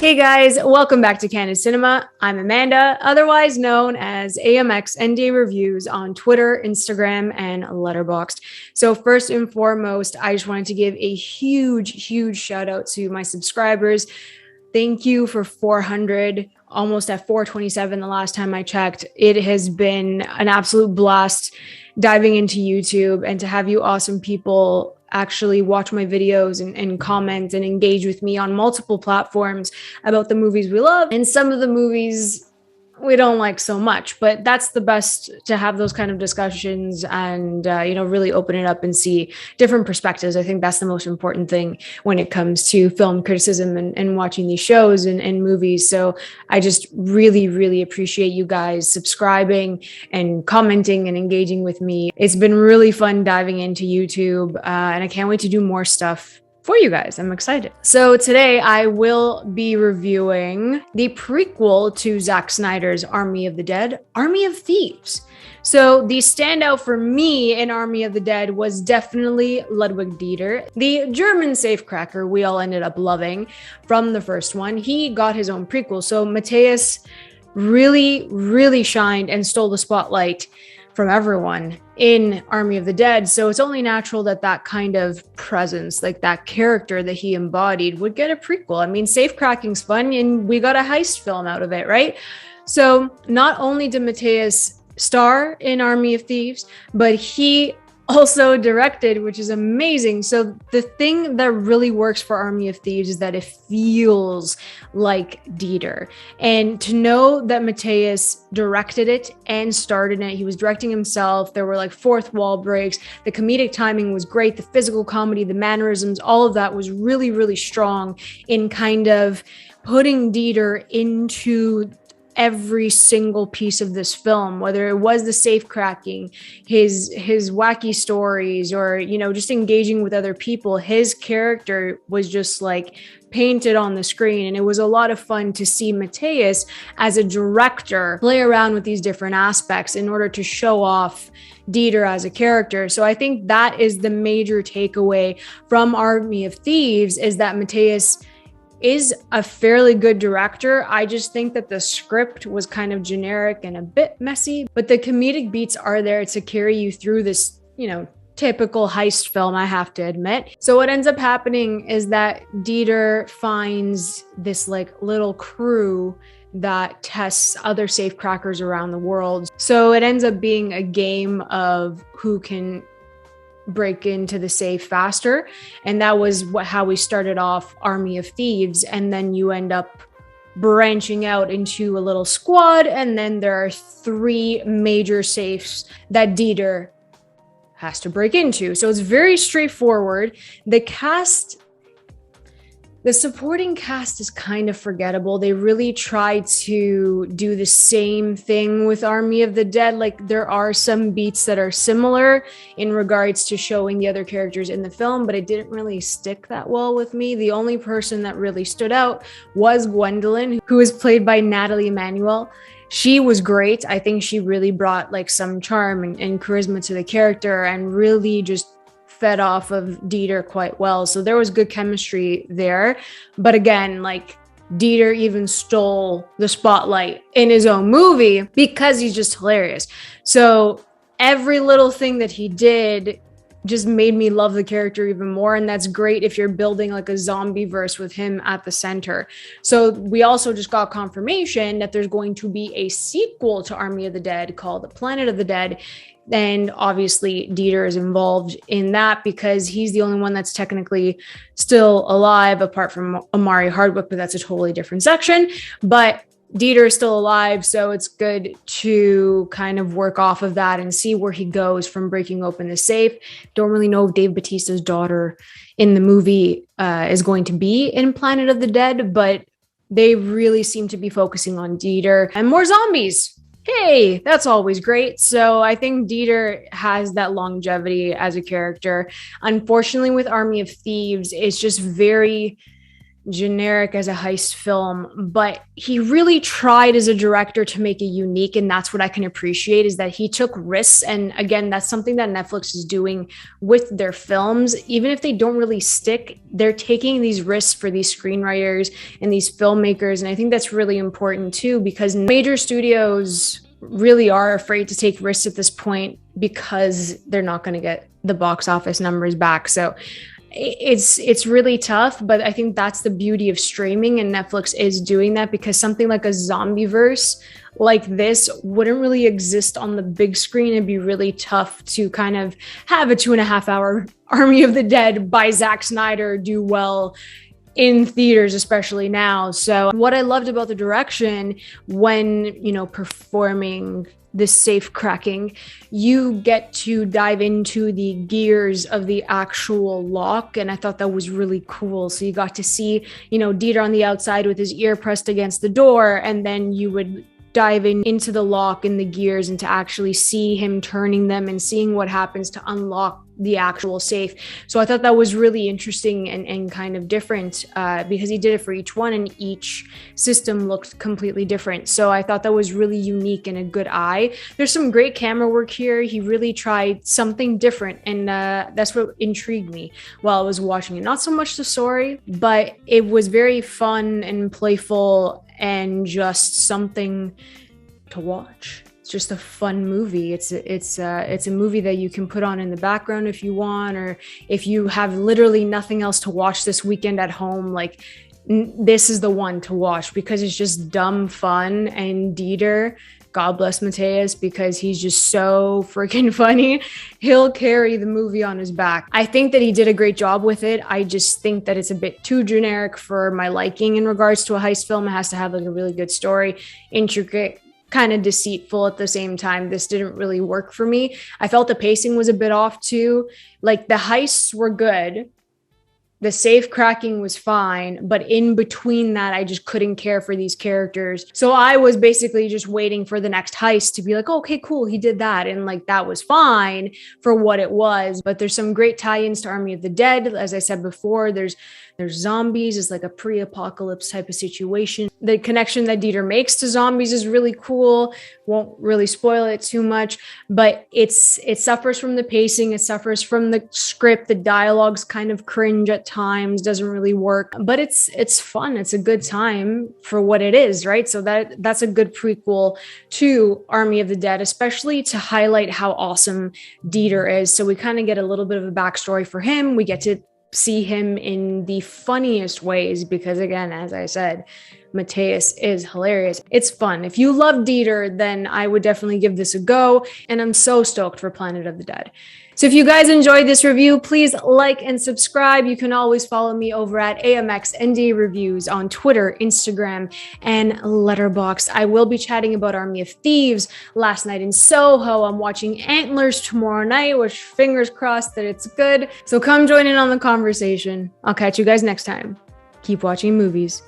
Hey guys, welcome back to Candid Cinema. I'm Amanda, otherwise known as AMX ND Reviews on Twitter, Instagram, and Letterboxd. So first and foremost, I just wanted to give a huge shout out to my subscribers. Thank you for 400, almost at 427 the last time I checked. It has been an absolute blast diving into YouTube and to have you awesome people actually watch my videos and comment and engage with me on multiple platforms about the movies we love and some of the movies we don't like so much. But that's the best, to have those kind of discussions and really open it up and see different perspectives. I think that's the most important thing when it comes to film criticism and watching these shows and movies. So I just really appreciate you guys subscribing and commenting and engaging with me. It's been really fun diving into YouTube, and I can't wait to do more stuff for you guys. I'm excited. So today I will be reviewing the prequel to Zack Snyder's Army of the Dead, Army of Thieves. So the standout for me in Army of the Dead was definitely Ludwig Dieter, the German safecracker we all ended up loving from the first one. He got his own prequel. So Matthias really shined and stole the spotlight from everyone in Army of the Dead. So it's only natural that that kind of presence, like that character that he embodied, would get a prequel. I mean, safecracking's fun and we got a heist film out of it, right? So not only did Matthias star in Army of Thieves, but he also directed, which is amazing. So the thing that really works for Army of Thieves is that it feels like Dieter. And to know that Matthias directed it and starred in it, he was directing himself. There were like fourth wall breaks. The comedic timing was great. The physical comedy, the mannerisms, all of that was really strong in kind of putting Dieter into every single piece of this film, whether it was the safe cracking, his wacky stories, or just engaging with other people. His character was just like painted on the screen, and it was a lot of fun to see Matthias as a director play around with these different aspects in order to show off Dieter as a character. So I think that is the major takeaway from Army of Thieves, is that Matthias is a fairly good director. I just think that the script was kind of generic and a bit messy, but the comedic beats are there to carry you through this, typical heist film, I have to admit. So what ends up happening is that Dieter finds this like little crew that tests other safecrackers around the world. So it ends up being a game of who can break into the safe faster, and that was how we started off Army of Thieves. And then you end up branching out into a little squad, and then there are 3 major safes that Dieter has to break into. So it's very straightforward. The supporting cast is kind of forgettable. They really try to do the same thing with Army of the Dead. Like, there are some beats that are similar in regards to showing the other characters in the film, but it didn't really stick that well with me. The only person that really stood out was Gwendolyn, who was played by Natalie Emmanuel. She was great. I think she really brought like some charm and charisma to the character and really just fed off of Dieter quite well. So there was good chemistry there. But again, like, Dieter even stole the spotlight in his own movie because he's just hilarious. So every little thing that he did just made me love the character even more. And that's great if you're building like a zombie verse with him at the center. So we also just got confirmation that there's going to be a sequel to Army of the Dead called Planet of the Dead. And obviously Dieter is involved in that because he's the only one that's technically still alive apart from Amari Hardwick, but that's a totally different section. But Dieter is still alive, so it's good to kind of work off of that and see where he goes from breaking open the safe. Don't really know if Dave Bautista's daughter in the movie is going to be in Planet of the Dead, but they really seem to be focusing on Dieter and more zombies. Hey, that's always great. So I think Dieter has that longevity as a character. Unfortunately, with Army of Thieves, it's just very generic as a heist film, but he really tried as a director to make it unique. And that's what I can appreciate, is that he took risks. And again, that's something that Netflix is doing with their films. Even if they don't really stick, they're taking these risks for these screenwriters and these filmmakers. And I think that's really important too, because major studios really are afraid to take risks at this point because they're not going to get the box office numbers back. So it's really tough, but I think that's the beauty of streaming, and Netflix is doing that, because something like a zombie verse like this wouldn't really exist on the big screen. It'd be really tough to kind of have a 2.5 hour Army of the Dead by Zack Snyder do well in theaters, especially now. So what I loved about the direction when, performing this safe cracking, you get to dive into the gears of the actual lock. And I thought that was really cool. So you got to see, Dieter on the outside with his ear pressed against the door, and then you would dive into the lock and the gears, and to actually see him turning them and seeing what happens to unlock the actual safe. So I thought that was really interesting and kind of different, because he did it for each one, and each system looked completely different. So I thought that was really unique and a good eye. There's some great camera work here. He really tried something different, and that's what intrigued me while I was watching it. Not so much the story, but it was very fun and playful and just something to watch. It's just a fun movie. It's a movie that you can put on in the background if you want, or if you have literally nothing else to watch this weekend at home, like this is the one to watch, because it's just dumb fun. And Dieter, God bless Matthias, because he's just so freaking funny. He'll carry the movie on his back. I think that he did a great job with it. I just think that it's a bit too generic for my liking in regards to a heist film. It has to have like a really good story, intricate, kind of deceitful at the same time. This didn't really work for me. I felt the pacing was a bit off too. Like the heists were good, the safe cracking was fine, but in between that, I just couldn't care for these characters. So I was basically just waiting for the next heist to be like, oh, okay, cool, he did that. And like, that was fine for what it was. But there's some great tie-ins to Army of the Dead. As I said before, there's zombies. It's like a pre-apocalypse type of situation. The connection that Dieter makes to zombies is really cool. Won't really spoil it too much, but it suffers from the pacing. It suffers from the script. The dialogue's kind of cringe at times, doesn't really work, but it's fun. It's a good time for what it is, right? So that's a good prequel to Army of the Dead, especially to highlight how awesome Dieter is. So we kind of get a little bit of a backstory for him. We get to see him in the funniest ways, because again, as I said, Matthias is hilarious. It's fun. If you love Dieter, then I would definitely give this a go. And I'm so stoked for Planet of the Dead. So if you guys enjoyed this review, please like and subscribe. You can always follow me over at AMXND Reviews on Twitter, Instagram, and Letterboxd. I will be chatting about Army of Thieves, Last Night in Soho. I'm watching Antlers tomorrow night, which fingers crossed that it's good. So come join in on the conversation. I'll catch you guys next time. Keep watching movies.